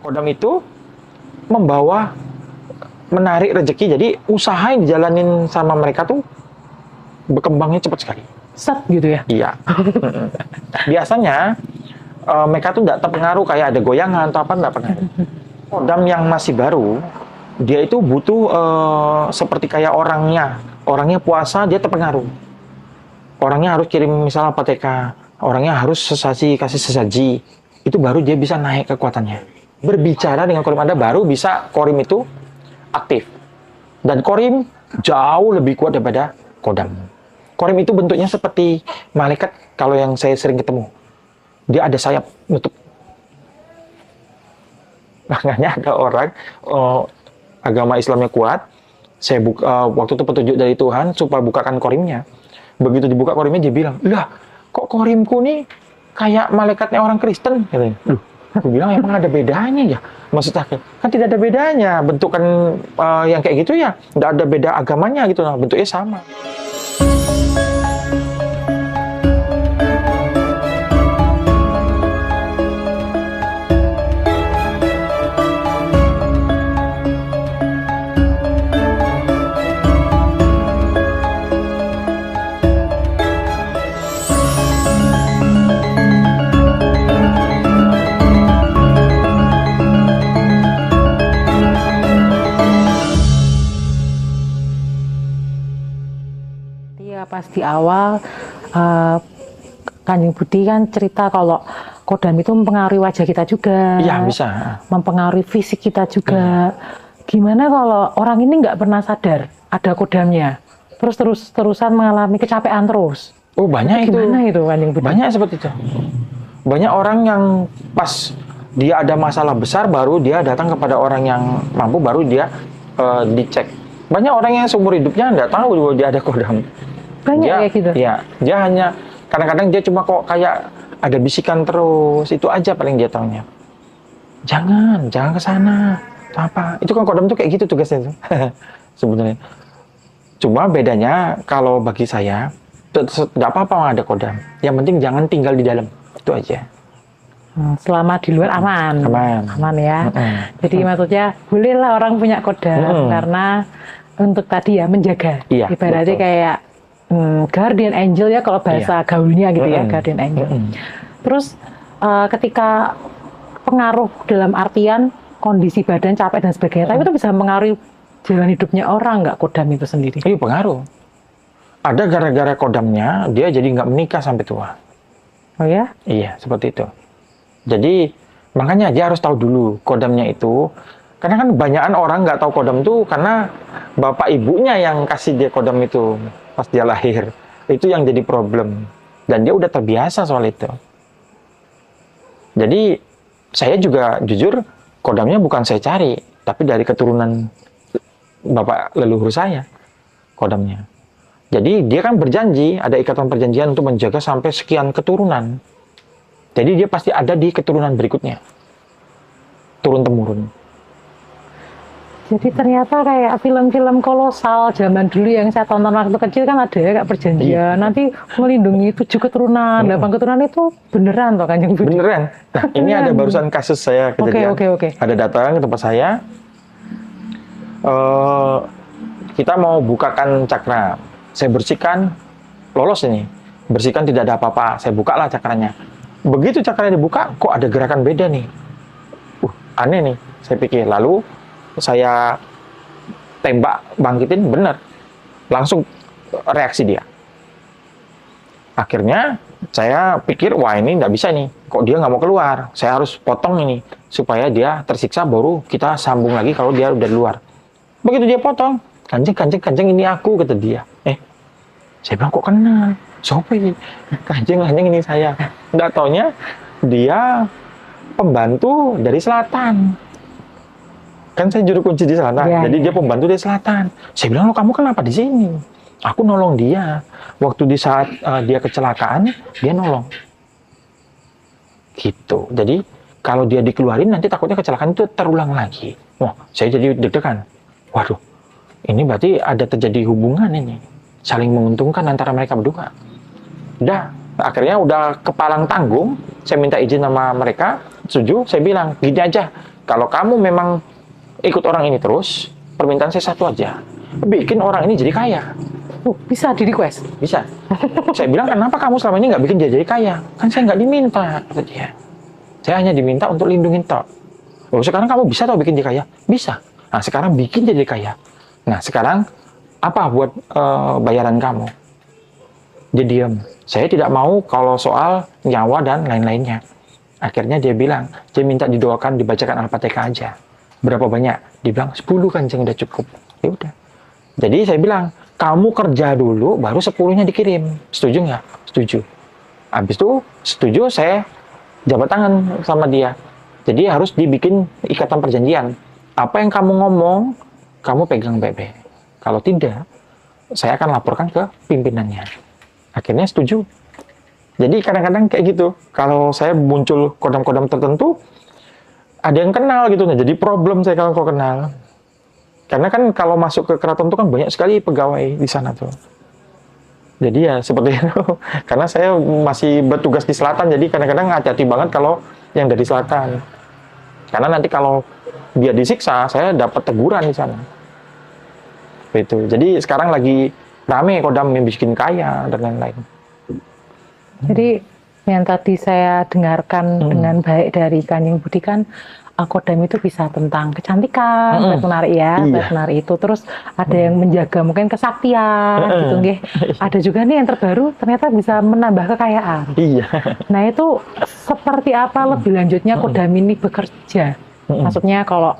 Kodam itu membawa menarik rezeki, jadi usaha yang dijalanin sama mereka tuh berkembangnya cepat sekali. Set gitu ya? Iya. Biasanya mereka tuh nggak terpengaruh kayak ada goyangan atau apa, nggak pernah. Kodam yang masih baru, dia itu butuh seperti kayak orangnya puasa, dia terpengaruh. Orangnya harus kirim misalnya PTK, orangnya harus kasih sesaji, itu baru dia bisa naik kekuatannya. Berbicara dengan korim Anda baru bisa korim itu aktif. Dan korim jauh lebih kuat daripada kodam. Korim itu bentuknya seperti malaikat kalau yang saya sering ketemu. Dia ada sayap nutup. Makanya ada orang agama Islamnya kuat, saya buka waktu itu petunjuk dari Tuhan supaya bukakan korimnya. Begitu dibuka korimnya dia bilang, "Lah, kok korimku nih kayak malaikatnya orang Kristen?" Katanya. Loh, aku bilang emang ada bedanya ya? Maksudnya kan tidak ada bedanya, bentukan yang kayak gitu ya, nggak ada beda agamanya gitu, nah, bentuknya sama. Iya, pas di awal Kanjeng Budi kan cerita kalau kodam itu mempengaruhi wajah kita juga. Iya, bisa. Mempengaruhi fisik kita juga. Gimana kalau orang ini nggak pernah sadar ada kodamnya, terusan mengalami kecapean terus? Oh, banyak itu. Gimana itu Kanjeng Budi? Banyak seperti itu. Banyak orang yang pas dia ada masalah besar baru dia datang kepada orang yang mampu, baru dia dicek. Banyak orang yang seumur hidupnya nggak tahu bahwa dia ada kodam. Banyak Dia, kayak gitu? Iya, dia hanya kadang-kadang dia cuma kok kayak ada bisikan terus, itu aja paling dia tahunya. Jangan ke sana. Apa? Itu kan kodam tuh kayak gitu tugasnya tuh. Sebenarnya. Cuma bedanya kalau bagi saya nggak apa-apa ada kodam. Yang penting jangan tinggal di dalam. Itu aja. Selama di luar aman. Aman ya. Jadi maksudnya bolehlah orang punya kodam karena untuk tadi ya menjaga. Iya, ibaratnya betul. kayak guardian angel ya kalau bahasa gaulnya gitu ya, guardian angel. Terus ketika pengaruh dalam artian kondisi badan capek dan sebagainya, tapi itu bisa mengaruhi jalan hidupnya orang nggak kodam itu sendiri? Iya, pengaruh. Ada gara-gara kodamnya dia jadi nggak menikah sampai tua. Oh ya? Iya, seperti itu. Jadi makanya dia harus tahu dulu kodamnya itu. Karena kan kebanyakan orang nggak tahu kodam itu karena bapak ibunya yang kasih dia kodam itu pas dia lahir. Itu yang jadi problem. Dan dia udah terbiasa soal itu. Jadi saya juga jujur kodamnya bukan saya cari, tapi dari keturunan bapak leluhur saya kodamnya. Jadi dia kan berjanji, ada ikatan perjanjian untuk menjaga sampai sekian keturunan. Jadi dia pasti ada di keturunan berikutnya. Turun-temurun. Jadi ternyata kayak film-film kolosal zaman dulu yang saya tonton waktu kecil kan ada ya kayak perjanjian. Nanti melindungi 7 keturunan, 8 keturunan itu beneran toh Kanjeng Budi? Beneran. Nah, ini ada barusan kasus saya kejadian. Oke. Ada datang ke tempat saya. Kita mau bukakan cakra. Saya bersihkan, lolos ini. Bersihkan tidak ada apa-apa. Saya bukalah cakranya. Begitu cakranya dibuka, kok ada gerakan beda nih. Aneh nih, saya pikir. Lalu saya tembak, bangkitin, bener. Langsung reaksi dia. Akhirnya saya pikir, wah ini nggak bisa nih. Kok dia nggak mau keluar? Saya harus potong ini. Supaya dia tersiksa, baru kita sambung lagi kalau dia udah di luar. Begitu dia potong, kanjeng ini aku, kata dia. Saya bilang, kok kenal? Siapa ini? Kanjeng ini saya. Nggak taunya, dia pembantu dari selatan. Kan saya juru kunci di sana, jadi dia pembantu dari selatan. Saya bilang, kamu kenapa di sini? Aku nolong dia. Waktu di saat dia kecelakaan, dia nolong. Gitu. Jadi kalau dia dikeluarin, nanti takutnya kecelakaan itu terulang lagi. Wah, saya jadi deg-degan. Waduh, ini berarti ada terjadi hubungan ini. Saling menguntungkan antara mereka berdua. Udah, akhirnya udah kepalang tanggung. Saya minta izin sama mereka setuju, saya bilang, gini aja, kalau kamu memang ikut orang ini terus, permintaan saya satu aja, bikin orang ini jadi kaya. Bisa di request? Bisa. Saya bilang, kenapa kamu selama ini nggak bikin dia jadi kaya? Kan saya nggak diminta, kata dia. Saya hanya diminta untuk lindungin tok. Oh, sekarang kamu bisa tau bikin dia kaya? Bisa. Nah, sekarang bikin dia jadi kaya. Nah, sekarang apa buat bayaran kamu? Dia diam. Saya tidak mau kalau soal nyawa dan lain-lainnya. Akhirnya dia bilang, dia minta didoakan, dibacakan Al-Fatihah aja. Berapa banyak? Dia bilang, 10 kanjeng udah cukup. Ya udah. Jadi saya bilang, kamu kerja dulu, baru 10-nya dikirim. Setuju nggak? Setuju. Habis itu, setuju, saya jabat tangan sama dia. Jadi harus dibikin ikatan perjanjian. Apa yang kamu ngomong, kamu pegang baik-baik. Kalau tidak, saya akan laporkan ke pimpinannya. Akhirnya setuju. Jadi kadang-kadang kayak gitu. Kalau saya muncul kodam-kodam tertentu, ada yang kenal gitu. Nah, jadi problem saya kalau kenal. Karena kan kalau masuk ke keraton itu kan banyak sekali pegawai di sana tuh. Jadi ya seperti itu. Karena saya masih bertugas di selatan, jadi kadang-kadang hati-hati banget kalau yang dari selatan. Karena nanti kalau dia disiksa, saya dapat teguran di sana. Itu. Jadi sekarang lagi rame kodam yang bikin kaya dan lain-lain. Jadi yang tadi saya dengarkan dengan baik dari Kanjeng Budi kan, kodam itu bisa tentang kecantikan, buat menarik ya, buat menarik itu. Terus ada yang menjaga mungkin kesaktian, gitu nggih. Ada juga nih yang terbaru ternyata bisa menambah kekayaan. Iya. Nah itu seperti apa lebih lanjutnya kodam ini bekerja? Maksudnya kalau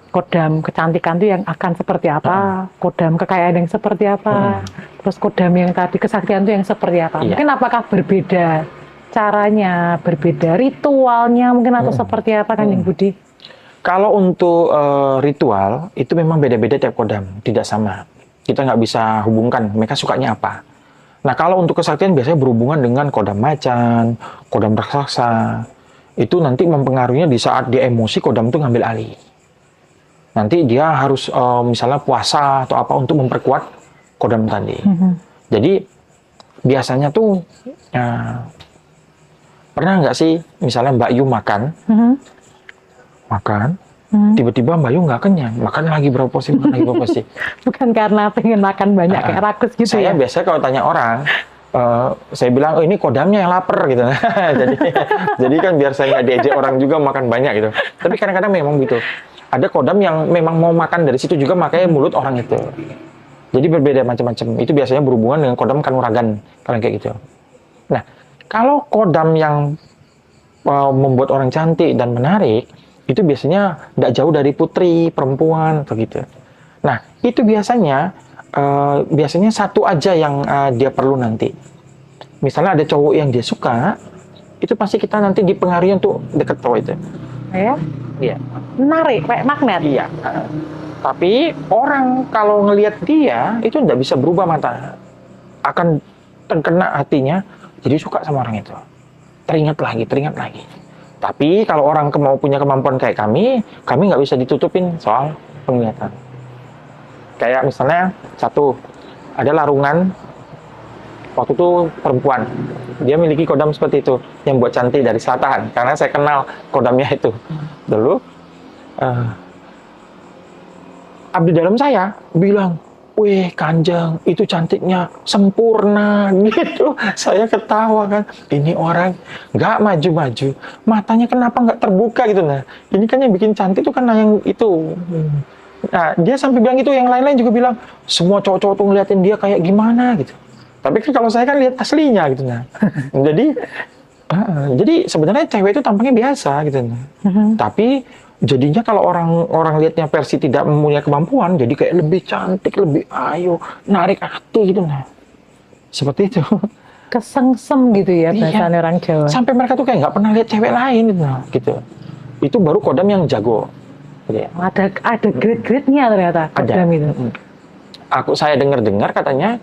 kodam kecantikan itu yang akan seperti apa, kodam kekayaan yang seperti apa, terus kodam yang tadi kesaktian itu yang seperti apa. Mungkin apakah berbeda caranya, berbeda ritualnya mungkin atau seperti apa kan Kanjeng Budi? Kalau untuk ritual itu memang beda-beda tiap kodam, tidak sama. Kita nggak bisa hubungkan mereka sukanya apa. Nah kalau untuk kesaktian biasanya berhubungan dengan kodam macan, kodam raksasa. Itu nanti mempengaruhinya di saat dia emosi kodam itu ngambil alih. Nanti dia harus misalnya puasa atau apa untuk memperkuat kodam tadi. Jadi biasanya tuh pernah nggak sih misalnya Mbak Yu makan, tiba-tiba Mbak Yu nggak kenyang, makan lagi berapa porsi, Bukan karena pengen makan banyak kayak rakus gitu saya ya? Biasanya kalau tanya orang, saya bilang, oh ini kodamnya yang lapar gitu. jadi kan biar saya nggak diajak orang juga makan banyak gitu. Tapi kadang-kadang memang gitu. Ada kodam yang memang mau makan dari situ juga makanya mulut orang itu. Jadi berbeda macam-macam. Itu biasanya berhubungan dengan kodam kanuragan, kalau kayak gitu. Nah, kalau kodam yang membuat orang cantik dan menarik, itu biasanya tidak jauh dari putri, perempuan, atau gitu. Nah, itu biasanya satu aja yang dia perlu nanti. Misalnya ada cowok yang dia suka, itu pasti kita nanti dipengaruhi untuk deket cowok itu. Ya? Iya. Menarik, kayak magnet. Iya. Tapi orang kalau ngelihat dia itu tidak bisa berubah mata, akan terkena hatinya, jadi suka sama orang itu. Teringat lagi. Tapi kalau orang mau punya kemampuan kayak kami nggak bisa ditutupin soal penglihatan. Kayak misalnya ada larungan waktu itu perempuan, dia miliki kodam seperti itu yang buat cantik dari selatan, karena saya kenal kodamnya itu dulu. Abdi dalam saya bilang, wih Kanjeng itu cantiknya sempurna gitu. Saya ketawa kan, ini orang nggak maju-maju, matanya kenapa nggak terbuka gitu. Nah ini kan yang bikin cantik itu kan yang itu. Nah dia sampai bilang itu, yang lain-lain juga bilang semua cowok-cowok tuh ngeliatin dia kayak gimana gitu. Tapi kan kalau saya kan lihat aslinya gitu. Nah jadi sebenarnya cewek itu tampaknya biasa gitu. Tapi jadinya kalau orang lihatnya versi tidak mempunyai kemampuan, jadi kayak lebih cantik, lebih ayo, narik hati gitu. Nah seperti itu. Kesengsem gitu ya bahasanya orang Jawa. Sampai mereka tuh kayak nggak pernah lihat cewek lain gitu. Itu baru kodam yang jago. Gitu ya. Ada grade-grade-nya ternyata kodam itu. Saya dengar katanya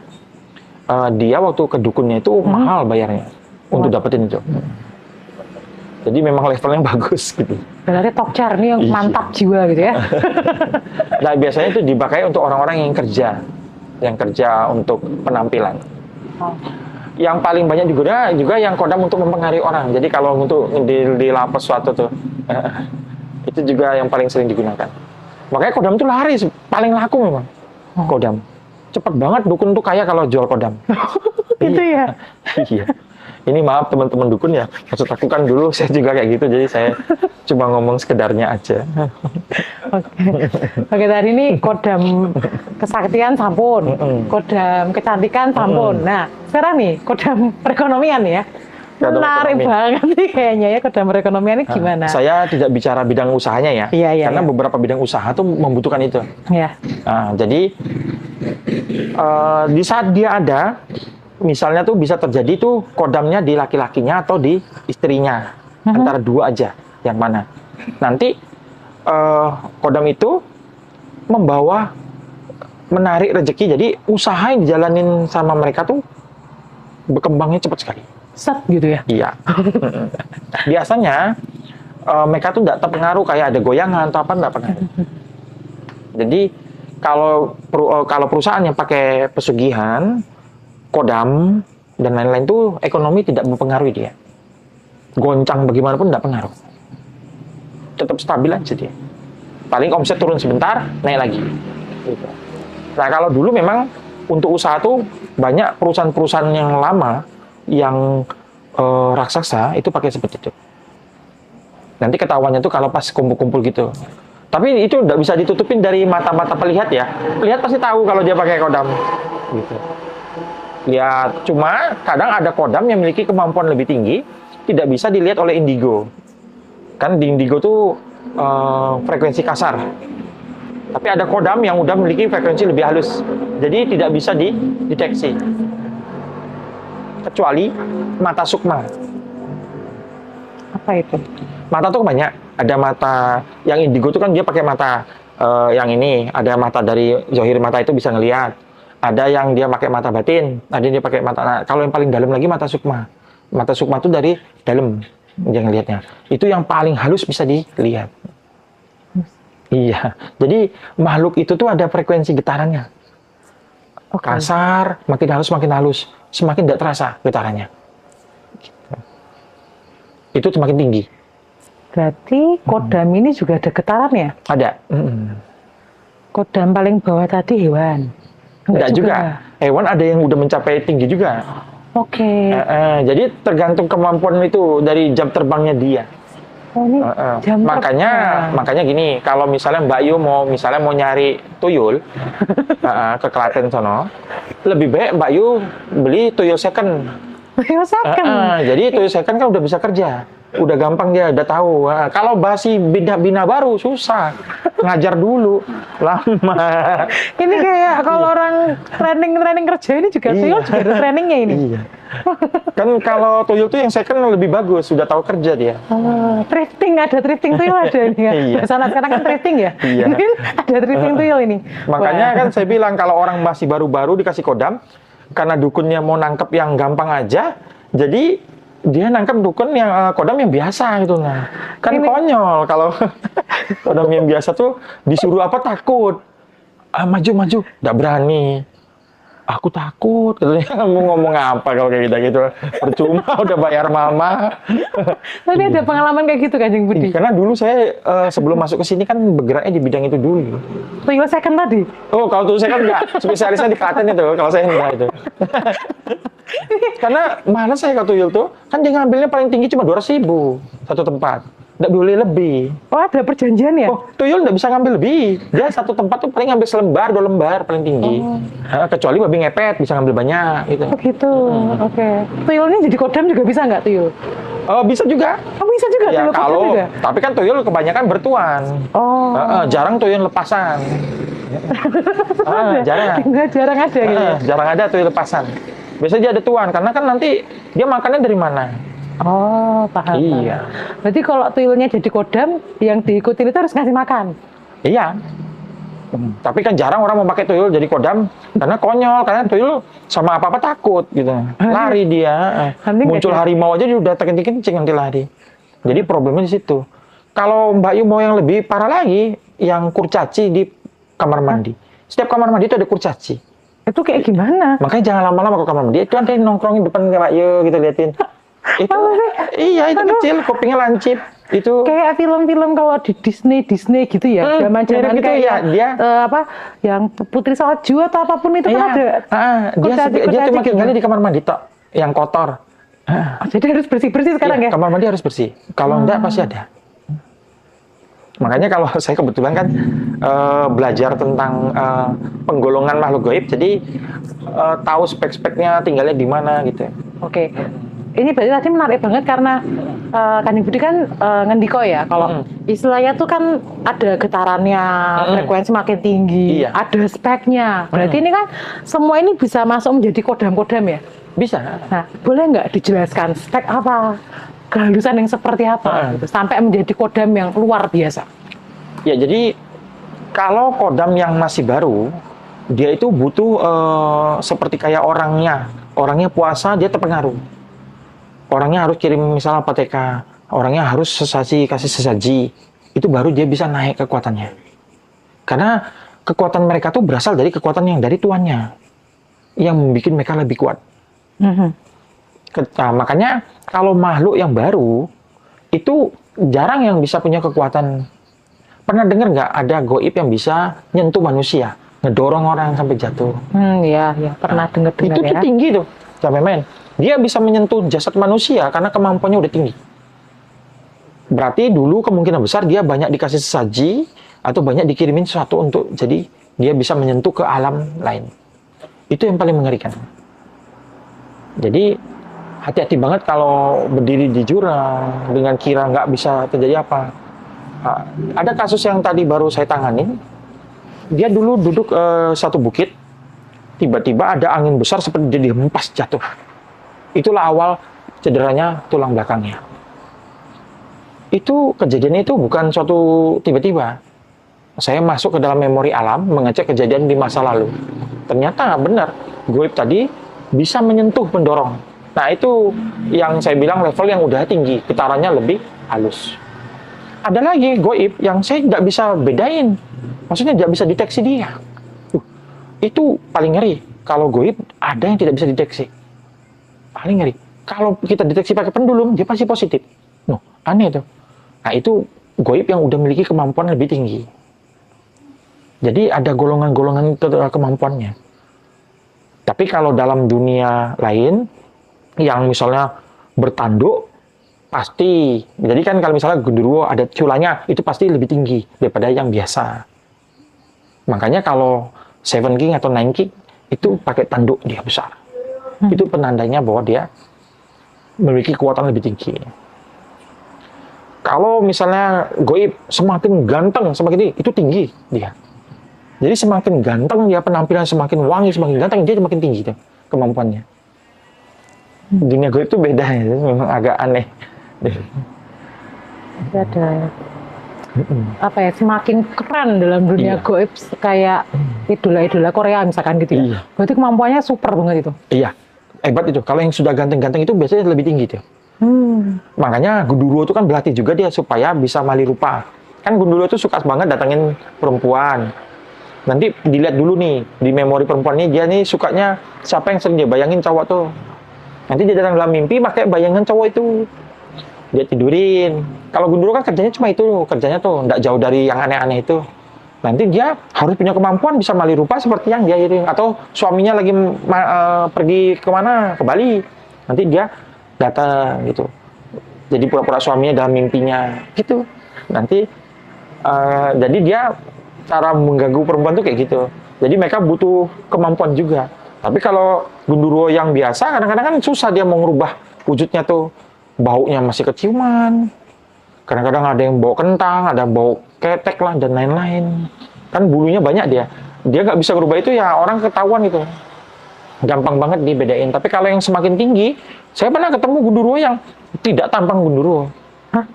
dia waktu ke dukunnya itu mahal bayarnya untuk dapetin itu. Jadi memang levelnya bagus gitu. Berarti top chair nih yang mantap jiwa gitu ya. Nah biasanya itu dipakai untuk orang-orang yang kerja untuk penampilan. Yang paling banyak juga yang kodam untuk mempengaruhi orang. Jadi kalau untuk di lapas suatu tuh, Itu juga yang paling sering digunakan. Makanya kodam itu laris, paling laku memang. Kodam. Cepet banget dukun tuh kaya kalau jual kodam. Gitu ya. Iya. Ini maaf teman-teman dukun ya. Maksud aku kan dulu saya juga kayak gitu, jadi saya cuma ngomong sekedarnya aja. Oke, tadi ini kodam kesaktian sampun, kodam kecantikan sampun. Nah, sekarang nih kodam perekonomian ya. Kodam Menarik ekonomi. banget nih kayaknya ya kodam perekonomian ini gimana? Saya tidak bicara bidang usahanya ya, Iya, karena iya. beberapa bidang usaha tuh membutuhkan itu. Ya. Nah, jadi di saat dia ada, misalnya tuh bisa terjadi tuh kodamnya di laki-lakinya atau di istrinya, antara dua aja, yang mana. Nanti kodam itu membawa menarik rezeki, jadi usaha yang dijalanin sama mereka tuh berkembangnya cepat sekali. Set gitu ya. Iya. Biasanya mereka tuh nggak terpengaruh kayak ada goyangan atau apa, nggak pernah. Jadi kalau perusahaan yang pakai pesugihan, kodam dan lain-lain tuh ekonomi tidak mempengaruhi dia. Goncang bagaimanapun nggak pengaruh. Tetap stabil aja dia. Paling omset turun sebentar, naik lagi. Gitu. Nah kalau dulu memang untuk usaha tuh banyak perusahaan-perusahaan yang lama yang raksasa itu pakai seperti itu. Nanti ketahuannya tuh kalau pas kumpul-kumpul gitu. Tapi itu nggak bisa ditutupin dari mata-mata pelihat ya. Pelihat pasti tahu kalau dia pakai kodam. Gitu. Lihat, cuma kadang ada kodam yang memiliki kemampuan lebih tinggi, tidak bisa dilihat oleh indigo. Kan di indigo tuh frekuensi kasar. Tapi ada kodam yang udah memiliki frekuensi lebih halus. Jadi tidak bisa dideteksi. Kecuali mata sukma. Apa itu? Mata tuh banyak. Ada mata yang indigo tuh kan dia pakai mata yang ini. Ada mata dari zohir mata itu bisa ngelihat. Ada yang dia pakai mata batin. Ada yang dia pakai mata. Nah, kalau yang paling dalam lagi mata sukma. Mata sukma itu dari dalam dia ngelihatnya. Itu yang paling halus bisa dilihat. Iya. Jadi makhluk itu tuh ada frekuensi getarannya. Kasar, makin halus, semakin tidak terasa getarannya. Itu semakin tinggi. Berarti kodam ini juga ada getarannya? Ada. Kodam paling bawah tadi hewan? Enggak juga. Hewan ada yang udah mencapai tinggi juga. Oke. Jadi tergantung kemampuan itu dari jam terbangnya dia. Oh, ini jam Makanya gini, kalau misalnya Mbak Yu mau nyari tuyul ke Klaten sono, lebih baik Mbak Yu beli tuyul second. Tuyul second. Jadi tuyul second kan udah bisa kerja, udah gampang dia, udah tahu. Kalau basi bina baru susah, ngajar dulu lama. Ini kayak kalau orang training kerja ini juga tuyul juga ada trainingnya ini. Iya. Kan kalau tuyul tuh yang second lebih bagus, sudah tahu kerja dia. Thrifting, ada thrifting tuyul ada ini ya. Iya. Sana sekarang kan thrifting ya. Iya. Mungkin ada thrifting tuyul ini. Makanya Wah. kan saya bilang kalau orang masih baru-baru dikasih kodam, karena dukunnya mau nangkep yang gampang aja, jadi dia nangkep dukun yang kodam yang biasa gitu. Nah, kan konyol kalau kodam yang biasa tuh disuruh apa takut. Maju, nggak berani. Aku takut, katanya. Mau ngomong apa kalau kayak gitu? Percuma, udah bayar mama. Tapi ada pengalaman kayak gitu Kanjeng Budi? Karena dulu saya sebelum masuk ke sini kan bergeraknya di bidang itu dulu. Tuyul second tadi? Oh, kalau tuh saya kan enggak, spesialisnya di Klaten itu, kalau saya enggak itu. Karena mana saya kalau tuyul tuh, kan dia ngambilnya paling tinggi cuma 200.000 satu tempat. Nggak boleh lebih. Oh, ada perjanjian ya? Oh, tuyul nggak bisa ngambil lebih. Dia satu tempat tuh paling ngambil selembar, 2 lembar paling tinggi. Kecuali babi ngepet bisa ngambil banyak gitu. Oh gitu, oke. Tuyulnya jadi kodam juga bisa nggak tuyul? Oh, bisa juga. Oh, bisa juga Ya tuyul kodam kalau, juga? tapi kan tuyul kebanyakan bertuan. Oh. Jarang tuyul lepasan. Jarang. Enggak, jarang ada gitu. Jarang ada tuyul lepasan. Biasanya dia ada tuan, karena kan nanti dia makannya dari mana? Oh, paham. Iya. Berarti kalau tuyulnya jadi kodam, yang diikutin itu harus ngasih makan? Iya. Tapi kan jarang orang mau pakai tuyul jadi kodam, karena konyol, karena tuyul sama apa-apa takut gitu. Lari dia. Muncul harimau aja dia udah kencing-kencing nanti lari. Jadi problemnya di situ. Kalau Mbak Yu mau yang lebih parah lagi, yang kurcaci di kamar mandi. Setiap kamar mandi itu ada kurcaci. Itu kayak gimana? Makanya jangan lama-lama ke kamar mandi. Itu ada yang nongkrongin depan Mbak Yu gitu, liatin. Itu, iya, itu kecil, kupingnya lancip. Itu kayak film-film kalau di Disney gitu ya, zaman-zaman mirip gitu kayak ya, dia apa yang Putri Salju atau apapun itu kan iya, ada. dia cuma gitu. tinggalnya di kamar mandi tok, yang kotor. Jadi harus bersih-bersih sekarang Iya, ya. kamar mandi harus bersih. Kalau enggak pasti ada. Makanya kalau saya kebetulan kan belajar tentang penggolongan makhluk gaib, jadi tahu spek-speknya tinggalnya di mana gitu. Oke. Ini berarti tadi menarik banget karena Kanjeng Budi kan ngendiko ya kalau istilahnya tuh kan ada getarannya, frekuensi makin tinggi, Iya. ada speknya. Berarti ini kan semua ini bisa masuk menjadi kodam-kodam ya. Bisa. Nah, boleh nggak dijelaskan spek apa, kehalusan yang seperti apa, gitu, sampai menjadi kodam yang luar biasa? Ya, jadi kalau kodam yang masih baru, dia itu butuh seperti kayak orangnya puasa, dia terpengaruh. Orangnya harus kirim misalnya APTK, orangnya harus kasih sesaji, itu baru dia bisa naik kekuatannya. Karena kekuatan mereka tuh berasal dari kekuatan yang dari tuannya, yang membuat mereka lebih kuat. Nah, makanya kalau makhluk yang baru itu jarang yang bisa punya kekuatan. Pernah dengar nggak ada goib yang bisa nyentuh manusia, ngedorong orang sampai jatuh? Iya, pernah dengar Itu ya. tuh tinggi tuh, sampai main. Dia bisa menyentuh jasad manusia karena kemampuannya udah tinggi. Berarti dulu kemungkinan besar dia banyak dikasih sesaji atau banyak dikirimin sesuatu untuk jadi dia bisa menyentuh ke alam lain. Itu yang paling mengerikan. Jadi hati-hati banget kalau berdiri di jurang dengan kira nggak bisa terjadi apa. Ada kasus yang tadi baru saya tanganin. Dia dulu duduk satu bukit, tiba-tiba ada angin besar seperti dia dihempas jatuh. Itulah awal cederanya tulang belakangnya. Itu kejadian itu bukan suatu tiba-tiba. Saya masuk ke dalam memori alam, mengecek kejadian di masa lalu. Ternyata benar, goib tadi bisa menyentuh pendorong. Nah, itu yang saya bilang level yang udah tinggi, getarannya lebih halus. Ada lagi goib yang saya nggak bisa bedain. Maksudnya nggak bisa deteksi dia. Itu paling ngeri. Kalau goib, ada yang tidak bisa deteksi. Paling ngeri. Kalau kita deteksi pakai pendulum, dia pasti positif. Noh, aneh tuh. Nah, itu goib yang udah memiliki kemampuan lebih tinggi. Jadi ada golongan-golongan kemampuannya. Tapi kalau dalam dunia lain, yang misalnya bertanduk, pasti. Jadi kan kalau misalnya genderuwo ada culanya, itu pasti lebih tinggi daripada yang biasa. Makanya kalau Seven King atau Nine King, itu pakai tanduk dia besar. Itu penandanya bahwa dia memiliki kekuatan lebih tinggi. Kalau misalnya goib semakin ganteng, semakin tinggi, itu tinggi dia. Jadi semakin ganteng dia, penampilan semakin wangi, semakin ganteng, dia semakin tinggi tuh, kemampuannya. Dunia goib itu beda ya, memang agak aneh. Ada apa ya, semakin keren dalam dunia goib kayak idola-idola Korea misalkan gitu ya. Iya. Berarti kemampuannya super banget itu. Iya, hebat itu. Kalau yang sudah ganteng-ganteng itu biasanya lebih tinggi tuh. Makanya Gundurwo itu kan berlatih juga dia supaya bisa mali rupa. Kan Gundurwo itu suka banget datangin perempuan. Nanti dilihat dulu nih di memori perempuannya, dia nih sukanya siapa yang sering dia bayangin cowok tuh. Nanti dia datang dalam mimpi pakai bayangan cowok itu. Dia tidurin. Kalau Gundurwo kan kerjanya cuma itu, kerjanya tuh nggak jauh dari yang aneh-aneh itu. Nanti dia harus punya kemampuan bisa mali rupa seperti yang dia itu. Atau suaminya lagi pergi kemana, ke Bali. Nanti dia datang gitu. Jadi pura-pura suaminya dalam mimpinya gitu. Nanti jadi dia cara mengganggu perempuan tuh kayak gitu. Jadi mereka butuh kemampuan juga. Tapi kalau Gundurwo yang biasa kadang-kadang kan susah dia mau ngerubah wujudnya tuh. Baunya masih keciuman. Kadang-kadang ada yang bau kentang, ada yang bau ketek lah dan lain-lain. Kan bulunya banyak dia. Dia nggak bisa berubah itu ya orang ketahuan itu. Gampang banget dibedain. Tapi kalau yang semakin tinggi, saya pernah ketemu Gundurwo yang tidak tampang Gundurwo. Hah?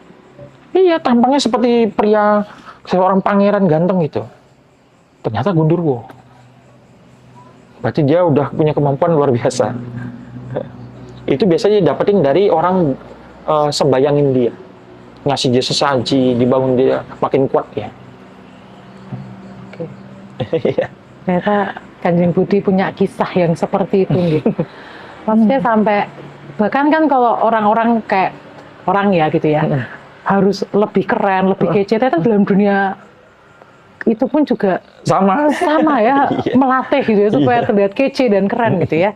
Iya, tampangnya seperti pria, seorang pangeran ganteng gitu. Ternyata Gundurwo. Berarti dia udah punya kemampuan luar biasa. Itu biasanya dapetin dari orang sembayangin dia. Ngasih dia sesaji, dibangun dia makin kuat ya. Oke. Ternyata Kanjeng Budi punya kisah yang seperti itu gitu. Maksudnya sampai bahkan kan kalau orang-orang kayak orang ya gitu ya, harus lebih keren, lebih kece. Ternyata dalam dunia itu pun juga sama ya, Iya. melatih gitu ya supaya Iya. terlihat kece dan keren gitu ya.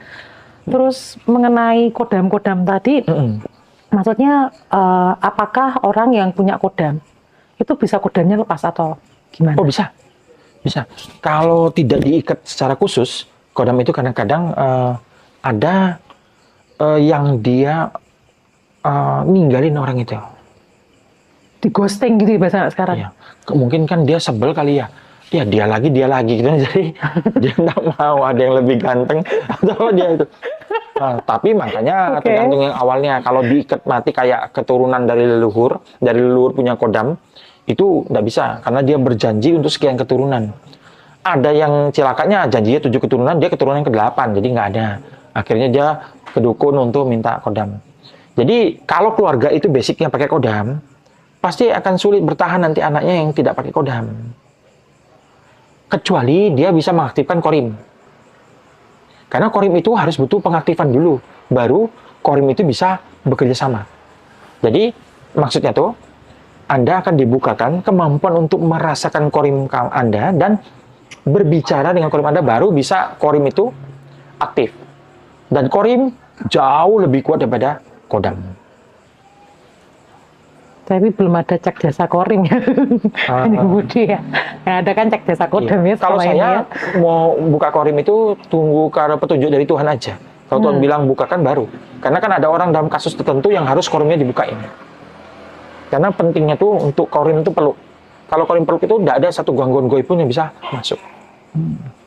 Terus mengenai kodam-kodam tadi, maksudnya apakah orang yang punya kodam itu bisa kodamnya lepas atau gimana? Oh bisa, bisa. Kalau tidak diikat secara khusus, kodam itu kadang-kadang ada yang dia ninggalin orang itu. Di ghosting gitu ya bahasa anak sekarang. Iya. Mungkin kan dia sebel kali ya. Ya dia lagi gitu. Jadi dia nggak mau ada yang lebih ganteng atau dia itu. Nah, tapi makanya Oke. tergantung yang awalnya. Kalau diikat mati kayak keturunan dari leluhur punya kodam, itu nggak bisa karena dia berjanji untuk sekian keturunan. Ada yang celakanya janjinya 7 keturunan, dia keturunan ke-8, jadi nggak ada. Akhirnya dia ke dukun untuk minta kodam. Jadi kalau keluarga itu basicnya pakai kodam, pasti akan sulit bertahan nanti anaknya yang tidak pakai kodam. Kecuali dia bisa mengaktifkan korim. Karena korim itu harus butuh pengaktifan dulu, baru korim itu bisa bekerja sama. Jadi maksudnya tuh, Anda akan dibukakan kemampuan untuk merasakan korim Anda dan berbicara dengan korim Anda, baru bisa korim itu aktif. Dan korim jauh lebih kuat daripada kodam. Tapi belum ada cek jasa korim ya. Ini Budi ya. Yang ada kan cek jasa kodam ya. Kalau selama ini saya ya. mau buka korim itu tunggu karena petunjuk dari Tuhan aja. Kalau Tuhan bilang bukakan baru. Karena kan ada orang dalam kasus tertentu yang harus korimnya dibukain. Karena pentingnya tuh untuk korim itu peluk. Kalau korim peluk itu tidak ada satu gangguan goib pun yang bisa masuk.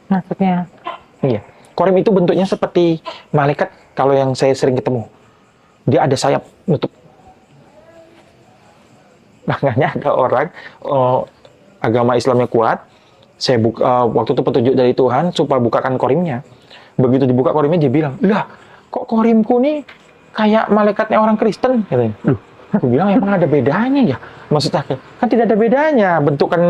Maksudnya? Iya. Korim itu bentuknya seperti malaikat kalau yang saya sering ketemu. Dia ada sayap nutup. Makanya ada orang agama Islamnya kuat. Saya waktu itu petunjuk dari Tuhan supaya bukakan korimnya. Begitu dibuka korimnya dia bilang, lah kok korimku nih kayak malaikatnya orang Kristen? Katanya. Loh, aku bilang emang ada bedanya ya? Maksudnya kan tidak ada bedanya. Bentukan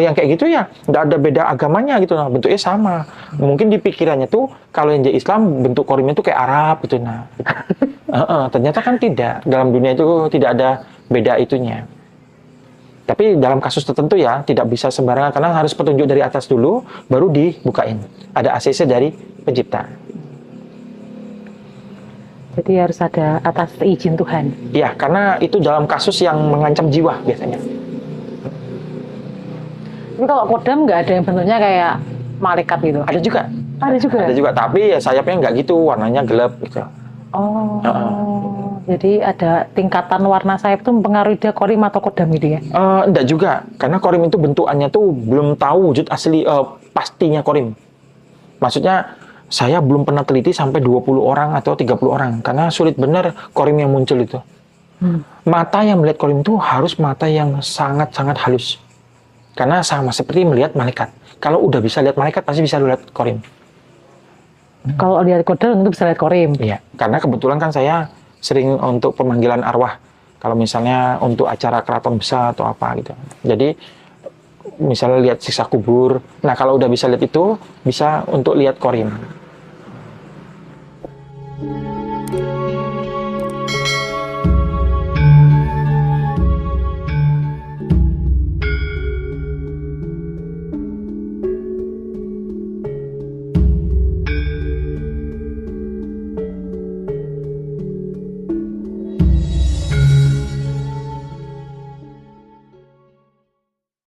yang kayak gitu ya, tidak ada beda agamanya gitu. Nah, bentuknya sama. Mungkin di pikirannya tuh kalau yang jadi Islam bentuk korimnya tuh kayak Arab gitu. Nah, ternyata kan tidak. Dalam dunia itu tidak ada beda itunya. Tapi dalam kasus tertentu ya tidak bisa sembarangan karena harus petunjuk dari atas dulu baru dibukain. Ada ACC dari pencipta. Jadi harus ada atas izin Tuhan. Ya, karena itu dalam kasus yang mengancam jiwa biasanya. Tapi kalau kodam nggak ada yang bentuknya kayak malaikat gitu. Ada juga. Ada juga. Ada juga, tapi ya sayapnya nggak gitu, warnanya gelap gitu. Oh. Jadi ada tingkatan warna sayap itu mempengaruhi dia korim atau kodam gitu ya? Enggak juga, karena korim itu bentukannya tuh belum tahu wujud asli pastinya korim. Maksudnya saya belum pernah teliti sampai 20 orang atau 30 orang, karena sulit benar korim yang muncul itu. Mata yang melihat korim itu harus mata yang sangat-sangat halus. Karena sama seperti melihat malaikat. Kalau udah bisa lihat malaikat, pasti bisa lihat korim. Kalau lihat kodam tentu bisa lihat korim. Iya, karena kebetulan kan saya sering untuk pemanggilan arwah. Kalau misalnya untuk acara keraton besar atau apa gitu. Jadi misalnya lihat siksa kubur. Nah kalau udah bisa lihat itu, bisa untuk lihat korim.